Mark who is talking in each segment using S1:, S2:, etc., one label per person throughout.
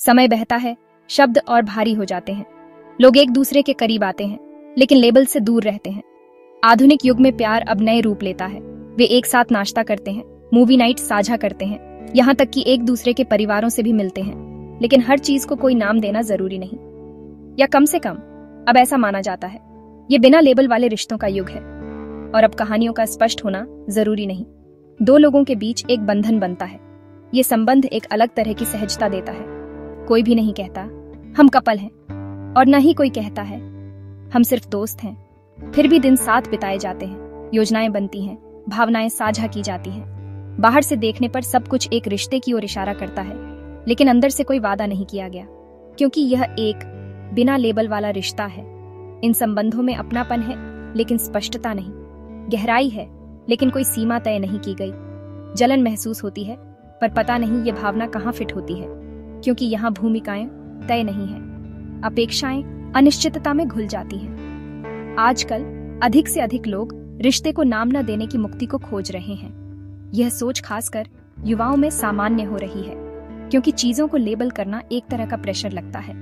S1: समय बहता है, शब्द और भारी हो जाते हैं। लोग एक दूसरे के करीब आते हैं, लेकिन लेबल से दूर रहते हैं। आधुनिक युग में प्यार अब नए रूप लेता है। वे एक साथ नाश्ता करते हैं, मूवी नाइट साझा करते हैं, यहाँ तक कि एक दूसरे के परिवारों से भी मिलते हैं। लेकिन हर चीज को कोई नाम देना जरूरी नहीं, या कम से कम अब ऐसा माना जाता है। ये बिना लेबल वाले रिश्तों का युग है, और अब कहानियों का स्पष्ट होना जरूरी नहीं। दो लोगों के बीच एक बंधन बनता है। ये संबंध एक अलग तरह की सहजता देता है। कोई भी नहीं कहता हम कपल हैं, और न ही कोई कहता है हम सिर्फ दोस्त हैं। फिर भी दिन साथ बिताए जाते हैं, योजनाएं बनती हैं, भावनाएं साझा की जाती हैं। बाहर से देखने पर सब कुछ एक रिश्ते की ओर इशारा करता है, लेकिन अंदर से कोई वादा नहीं किया गया, क्योंकि यह एक बिना लेबल वाला रिश्ता है। इन संबंधों में अपनापन है, लेकिन स्पष्टता नहीं। गहराई है, लेकिन कोई सीमा तय नहीं की गई। जलन महसूस होती है, पर पता नहीं ये भावना कहाँ फिट होती है, क्योंकि यहाँ भूमिकाएं तय नहीं है। अपेक्षाएं अनिश्चितता में घुल जाती हैं। आजकल अधिक से अधिक लोग रिश्ते को नाम न देने की मुक्ति को खोज रहे हैं। यह सोच खासकर युवाओं में सामान्य हो रही है, क्योंकि चीजों को लेबल करना एक तरह का प्रेशर लगता है।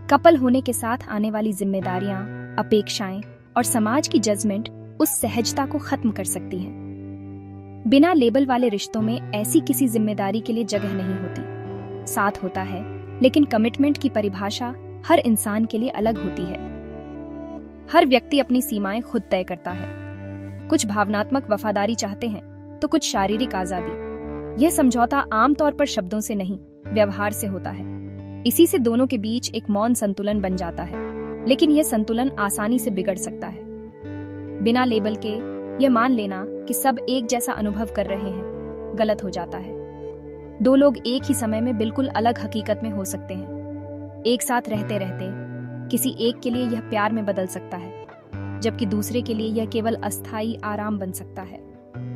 S1: कपल होने के साथ आने वाली जिम्मेदारियां, अपेक्षाएं और समाज की जजमेंट उस सहजता को खत्म कर सकती हैं। बिना लेबल वाले रिश्तों में ऐसी किसी जिम्मेदारी के लिए जगह नहीं होती। साथ होता है, लेकिन कमिटमेंट की परिभाषा हर इंसान के लिए अलग होती है। हर व्यक्ति अपनी सीमाएं खुद तय करता है। कुछ भावनात्मक वफादारी चाहते हैं, तो कुछ शारीरिक आजादी। यह समझौता आमतौर पर शब्दों से नहीं, व्यवहार से होता है। इसी से दोनों के बीच एक मौन संतुलन बन जाता है, लेकिन यह संतुलन आसानी से बिगड़ सकता है। बिना लेबल के यह मान लेना कि सब एक जैसा अनुभव कर रहे हैं गलत हो जाता है। दो लोग एक ही समय में बिल्कुल अलग हकीकत में हो सकते हैं। एक साथ रहते रहते किसी एक के लिए यह प्यार में बदल सकता है, जबकि दूसरे के लिए यह केवल अस्थायी आराम बन सकता है।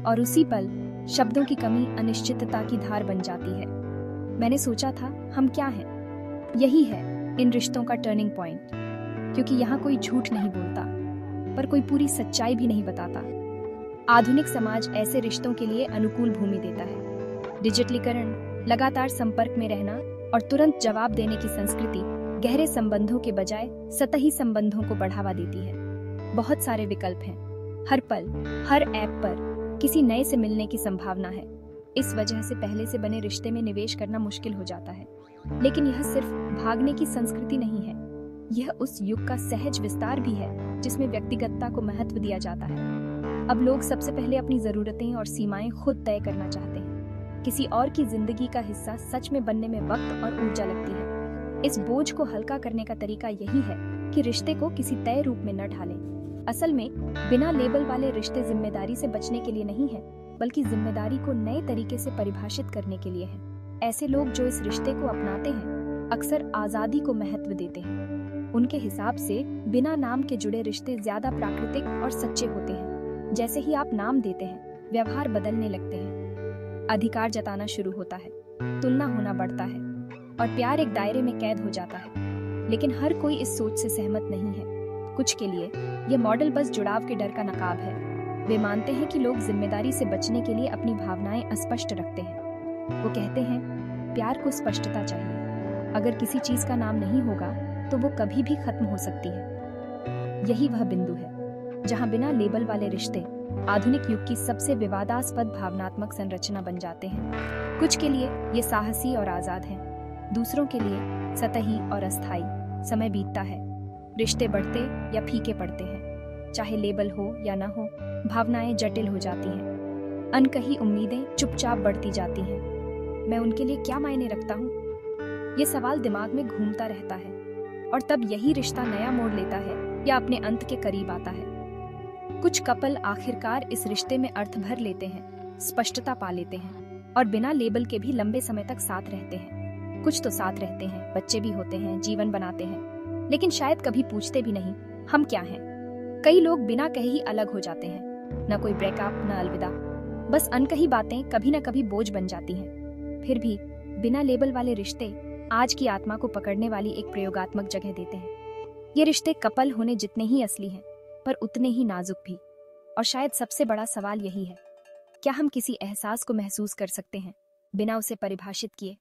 S1: और उसी पल शब्दों की कमी अनिश्चितता की धार बन जाती है। मैंने सोचा था हम क्या हैं। यही है इन रिश्तों का टर्निंग पॉइंट, क्योंकि यहाँ कोई झूठ नहीं बोलता, पर कोई पूरी सच्चाई भी नहीं बताता। आधुनिक समाज ऐसे रिश्तों के लिए अनुकूल भूमि देता है। डिजिटलीकरण, लगातार संपर्क में रहना और तुरंत जवाब देने की संस्कृति गहरे संबंधों के बजाय सतही संबंधों को बढ़ावा देती है। बहुत सारे विकल्प हैं। हर पल, हर ऐप पर किसी नए से मिलने की संभावना है। इस वजह से पहले से बने रिश्ते में निवेश करना मुश्किल हो जाता है। लेकिन यह सिर्फ भागने की संस्कृति नहीं है, यह उस युग का सहज विस्तार भी है जिसमें व्यक्तिगतता को महत्व दिया जाता है। अब लोग सबसे पहले अपनी जरूरतें और सीमाएं खुद तय करना चाहते हैं। किसी और की जिंदगी का हिस्सा सच में बनने में वक्त और ऊर्जा लगती है। इस बोझ को हल्का करने का तरीका यही है कि रिश्ते को किसी तय रूप में न ढालें। असल में बिना लेबल वाले रिश्ते जिम्मेदारी से बचने के लिए नहीं है, बल्कि जिम्मेदारी को नए तरीके से परिभाषित करने के लिए है। ऐसे लोग जो इस रिश्ते को अपनाते हैं अक्सर आजादी को महत्व देते हैं। उनके हिसाब से बिना नाम के जुड़े रिश्ते ज्यादा प्राकृतिक और सच्चे होते हैं। जैसे ही आप नाम देते हैं, व्यवहार बदलने लगते हैं, अधिकार जताना शुरू होता है, तुलना होना बढ़ता है, और प्यार एक दायरे में कैद हो जाता है। लेकिन हर कोई इस सोच से सहमत नहीं है। कुछ के लिए यह मॉडल बस जुड़ाव के डर का नकाब है। वे मानते हैं कि लोग जिम्मेदारी से बचने के लिए अपनी भावनाएं अस्पष्ट रखते हैं। वो कहते हैं प्यार को स्पष्टता चाहिए। अगर किसी चीज का नाम नहीं होगा तो वो कभी भी खत्म हो सकती है। यही वह बिंदु है जहां बिना लेबल वाले रिश्ते आधुनिक युग की सबसे विवादास्पद भावनात्मक संरचना बन जाते हैं। कुछ के लिए ये साहसी और आजाद हैं, दूसरों के लिए सतही और अस्थायी। समय बीतता है, रिश्ते बढ़ते या फीके पड़ते हैं। चाहे लेबल हो या ना हो, भावनाएं जटिल हो जाती हैं। अनकही उम्मीदें चुपचाप बढ़ती जाती हैं। मैं उनके लिए क्या मायने रखता हूँ? ये सवाल दिमाग में घूमता रहता है, और तब यही रिश्ता नया मोड़ लेता है या अपने अंत के करीब आता है। कुछ कपल आखिरकार इस रिश्ते में अर्थ भर लेते हैं, स्पष्टता पा लेते हैं, और बिना लेबल के भी लंबे समय तक साथ रहते हैं। कुछ तो साथ रहते हैं, बच्चे भी होते हैं, जीवन बनाते हैं, लेकिन शायद कभी पूछते भी नहीं हम क्या हैं। कई लोग बिना कहे ही अलग हो जाते हैं। न कोई ब्रेकअप, न अलविदा, बस अनकही बातें कभी न कभी बोझ बन जाती हैं। फिर भी बिना लेबल वाले रिश्ते आज की आत्मा को पकड़ने वाली एक प्रयोगात्मक जगह देते हैं। ये रिश्ते कपल होने जितने ही असली हैं, पर उतने ही नाजुक भी। और शायद सबसे बड़ा सवाल यही है, क्या हम किसी एहसास को महसूस कर सकते हैं बिना उसे परिभाषित किए?